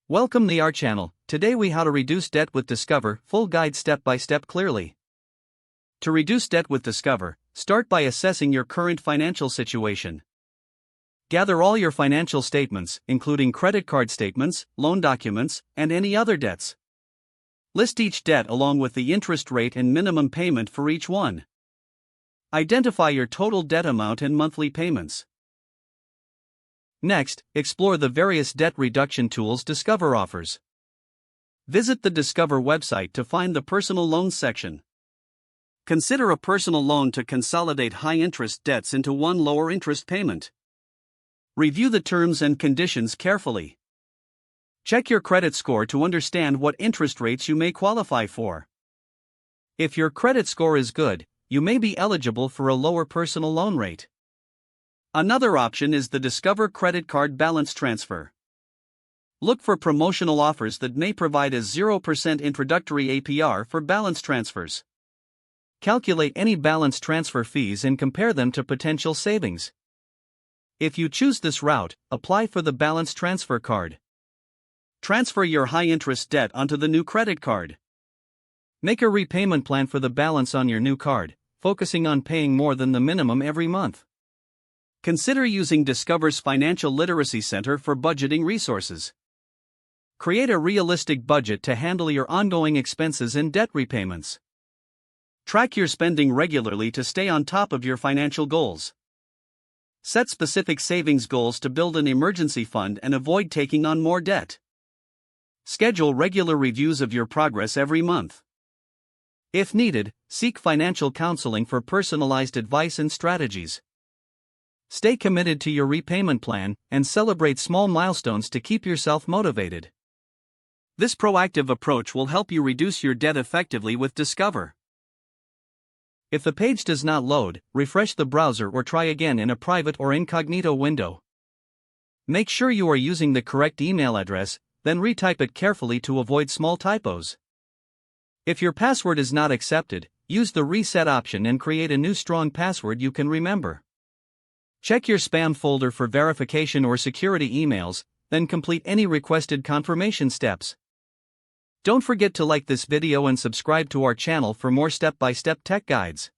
Welcome to our channel. Today we how to reduce debt with Discover, full guide step by step clearly. To reduce debt with Discover, start by assessing your current financial situation. Gather all your financial statements, including credit card statements, loan documents, and any other debts. List each debt along with the interest rate and minimum payment for each one. Identify your total debt amount and monthly payments. Next, explore the various debt reduction tools Discover offers. Visit the Discover website to find the personal loans section. Consider a personal loan to consolidate high-interest debts into one lower interest payment. Review the terms and conditions carefully. Check your credit score to understand what interest rates you may qualify for. If your credit score is good, you may be eligible for a lower personal loan rate. Another option is the Discover credit card balance transfer. Look for promotional offers that may provide a 0% introductory APR for balance transfers. Calculate any balance transfer fees and compare them to potential savings. If you choose this route, apply for the balance transfer card. Transfer your high-interest debt onto the new credit card. Make a repayment plan for the balance on your new card, focusing on paying more than the minimum every month. Consider using Discover's Financial Literacy Center for budgeting resources. Create a realistic budget to handle your ongoing expenses and debt repayments. Track your spending regularly to stay on top of your financial goals. Set specific savings goals to build an emergency fund and avoid taking on more debt. Schedule regular reviews of your progress every month. If needed, seek financial counseling for personalized advice and strategies. Stay committed to your repayment plan and celebrate small milestones to keep yourself motivated. This proactive approach will help you reduce your debt effectively with Discover. If the page does not load, refresh the browser or try again in a private or incognito window. Make sure you are using the correct email address, then retype it carefully to avoid small typos. If your password is not accepted, use the reset option and create a new strong password you can remember. Check your spam folder for verification or security emails, then complete any requested confirmation steps. Don't forget to like this video and subscribe to our channel for more step-by-step tech guides.